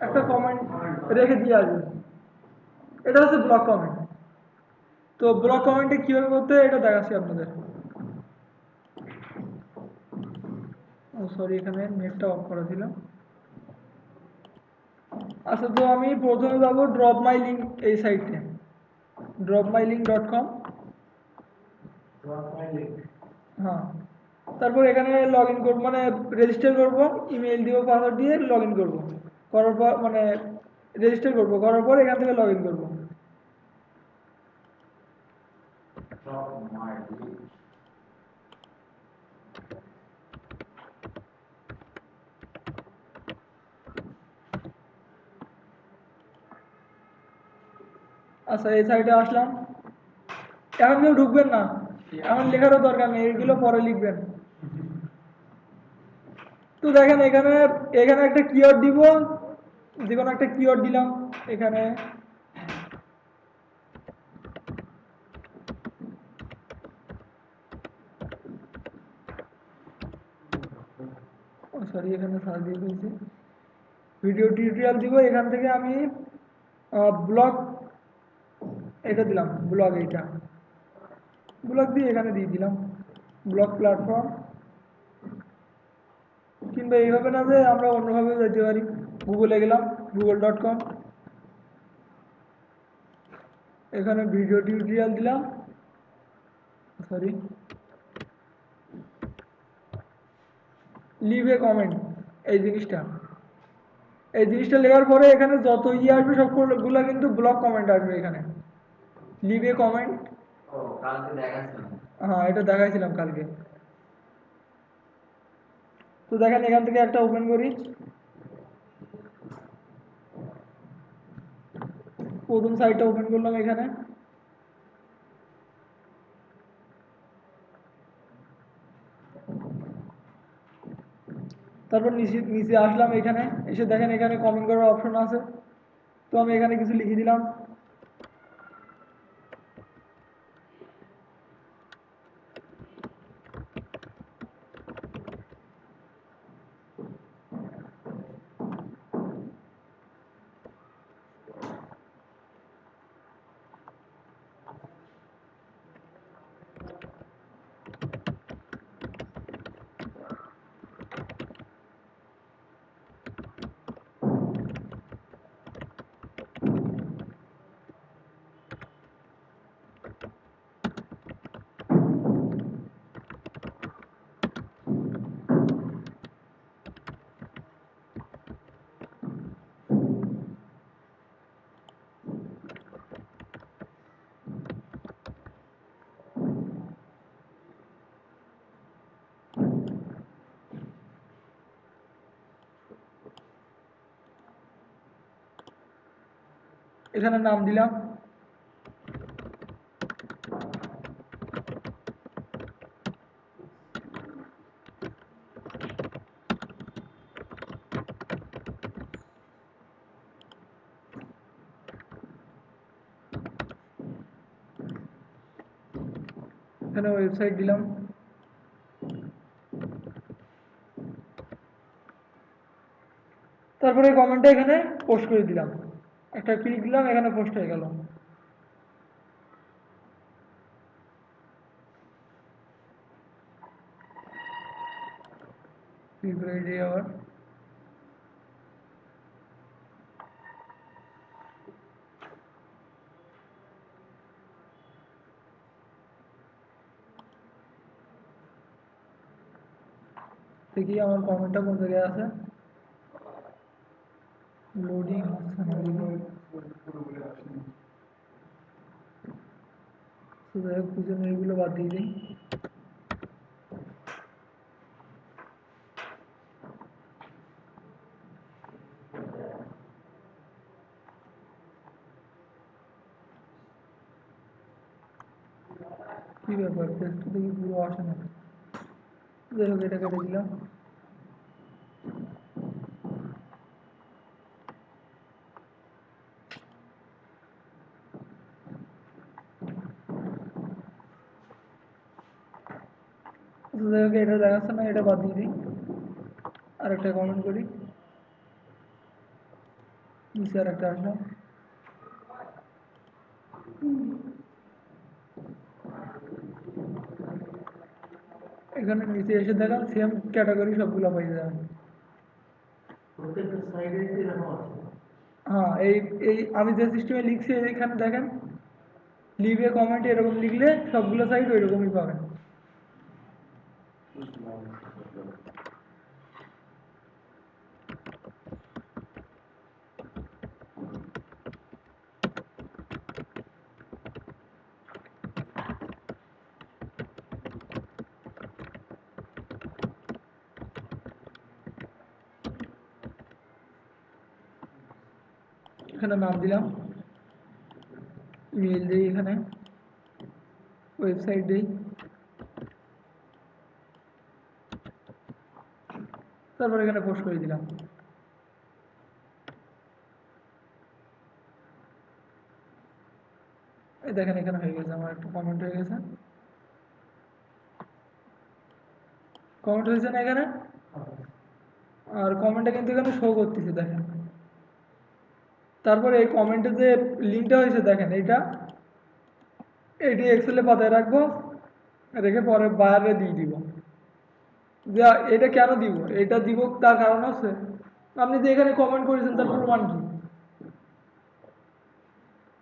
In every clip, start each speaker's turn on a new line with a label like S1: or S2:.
S1: একটা কমেন্ট রেখে দিয়ে আসবেন। এটা হচ্ছে ব্লক কমেন্ট। তো ব্লক কমেন্টে কীভাবে করতে হয় এটা দেখাচ্ছি আপনাদের। ও সরি, এখানে নেটটা অফ করা ছিল। আচ্ছা, তো আমি প্রথমে যাবো ড্রপ মাই লিঙ্ক এই সাইটে, dropmylink.com। হ্যাঁ, তারপর এখানে লগ ইন করবো, মানে রেজিস্টার করবো, ইমেল দিব, পাসওয়ার্ড দিয়ে লগ ইন করবো। করার পর মানে রেজিস্টার করবো, করার পর এখান থেকে লগ ইন করবো। আচ্ছা, এই সাইটে আসলাম। এখন কেউ ঢুকবেন না, এখন লেখারও দরকার নেই, এগুলো পরে লিখবেন। তো দেখেন এখানে এখানে একটা কিওয়ার্ড দিব, যে কোনো একটা কিওয়ার্ড দিলাম এখানে। সরি, এখানে সার্চ দিয়ে ফেলছি। ভিডিও টিউটোরিয়াল দিব, এখান থেকে আমি ব্লগ এটা দিলাম, ব্লগ এইটা ব্লগ দিয়ে এখানে দিয়ে দিলাম ব্লগ প্ল্যাটফর্ম। কিংবা এইভাবে না যে আমরা অন্যভাবেও যেতে পারি। গুগলে গেলাম, google.com, এখানে ভিডিও টিউটোরিয়াল দিলাম। সরি, লিভ এ কমেন্ট, এই জিনিসটা এই জিনিসটা লেখার পরে এখানে যত ইয়ে আসবে সবগুলো কিন্তু ব্লক কমেন্ট আসবে এখানে। লিভ এ কমেন্ট, হ্যাঁ এটা দেখাইছিলাম কালকে। তো দেখেন এখান থেকে একটা ওপেন করি। প্রথম সাইটটা ওপেন করলাম এখানে। তারপর নিচে নিচে আসলাম, এখানে এসে দেখেন এখানে কমেন্ট করার অপশন আছে। তো আমি এখানে কিছু লিখে দিলাম। এখানে নাম দিলাম। এখানে ওয়েবসাইট দিলাম। তারপরে কমেন্টটা এখানে পোস্ট করে দিলাম, একটা ক্লিক দিলাম, এখানে পোস্ট হয়ে গেল। আবার দেখি আমার কমেন্টটা কোন জায়গায় আছে। লোডিং হচ্ছে না, যাই হোক পিছনে এগুলো বাদ দিয়ে দিই। কি ব্যাপার, টেস্ট দেখি পুরো আসে না। যাই হোক, এটা কেটে দিলাম। যাই হোক, এটা দেখাচ্ছে না, এটা বাদ দিয়ে দিই। আর একটা কমেন্ট করি। স্যার একটা আসলাম, এখানে নিচে এসে দেখান সেম ক্যাটাগরি সবগুলো পেয়ে যাবেন।
S2: প্রত্যেকটা সাইডে এরকম আছে।
S1: হ্যাঁ, এই এই আমি যে সিস্টেমে লিখছি এখানে দেখেন, লিভে কমেন্ট এরকম লিখলে সবগুলো সাইট ওই রকমই পাবেন। এখানে নাম দিলাম, ইমেল দিই, এখানে ওয়েবসাইট দিই, তারপর এখানে পোস্ট করে দিলাম। এই দেখেন এখানে হয়ে গেছে, আমার একটা কমেন্ট হয়ে গেছে, কমেন্ট হয়েছে না এখানে, আর কমেন্টটা কিন্তু এখানে শো করতেছে দেখেন। তারপরে এই কমেন্টে যে লিঙ্কটা হয়েছে দেখেন, এইটি এক্সেলে পাতায় রাখবো, রেখে পরে বায়ারে দিয়ে দিব। যে এটা কেন দিব, এটা দিব তার কারণ আছে, আপনি যে এখানে কমেন্ট করেছেন তার প্রমাণ কি,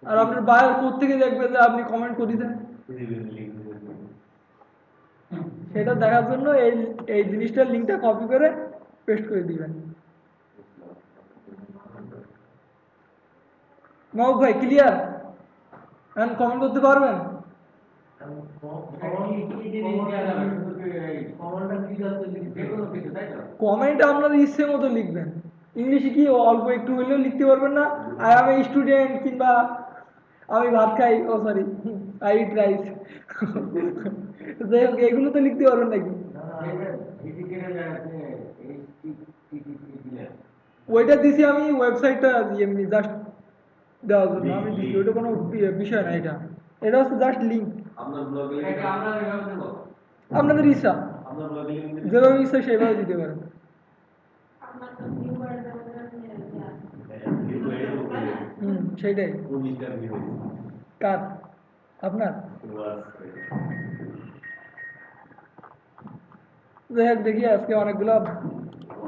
S1: আর আপনার বায়ার কোত্থেকে দেখবে যে আপনি কমেন্ট করেছেন, সেটা দেখার জন্য এই এই জিনিসটার লিঙ্কটা কপি করে পেস্ট করে দিবেন। মাহবুব ভাই ক্লিয়ার? এখন কমেন্ট করতে পারবেন? কমেন্ট আপনার ইচ্ছে মতো লিখবেন, ইংলিশে কি অল্প একটু হইলেও লিখতে পারবেন না? আই এম এ স্টুডেন্ট, কিংবা আমি ভাত খাই, ও সরি, আই ইট রাইস, যাই হোক এগুলো তো লিখতে পারবেন নাকি? ওইটা দিছি আমি ওয়েবসাইটটা এমনি জাস্ট দেওয়ার জন্য আমি দিছি, ওইটা কোনো বিষয় না, এটা এটা হচ্ছে জাস্ট লিঙ্ক। আপনাদের ইচ্ছা, যেভাবে ইচ্ছা সেভাবে দিতে পারেন। সেটাই। কার? আপনার? যাই হোক দেখি আজকে অনেকগুলো,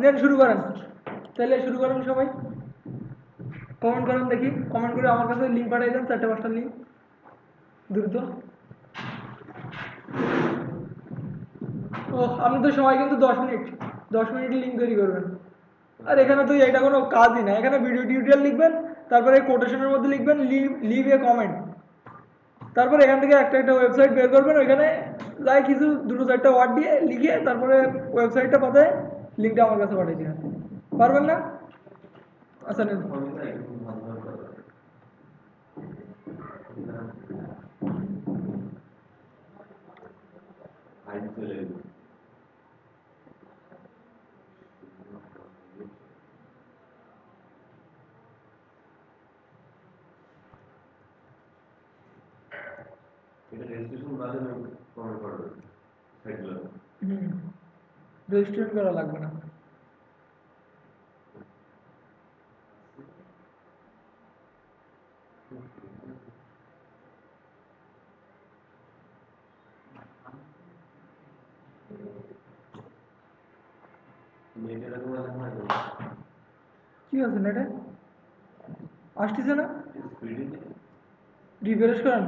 S1: নেন শুরু করেন, তাহলে শুরু করেন সবাই, কমেন্ট করেন দেখি, কমেন্ট করে আমার কাছে লিঙ্ক পাঠিয়ে দেন, 4-5টা লিঙ্ক দ্রুত। ও আপনি তো সময় কিন্তু 10 মিনিট, 10 মিনিট লিঙ্ক তৈরি করবেন। আর এখানে তো এটা কোনো কাজই না, এখানে ভিডিও টিউটোরিয়াল লিখবেন, তারপরে কোটেশনের মধ্যে লিখবেন লিভ এ কমেন্ট, তারপর এখান থেকে একটা একটা ওয়েবসাইট বের করবেন, ওইখানে যাই কিছু 2-4টা ওয়ার্ড দিয়ে লিখে তারপরে ওয়েবসাইটটা পাঠায় লিঙ্কটা আমার কাছে পাঠিয়ে দিবেন। পারবেন না? আচ্ছা নেন। রেজিস্ট্রেশন করা লাগবে না। কি আছে নেটে? আসতেছে না? রিফ্রেশ করেন।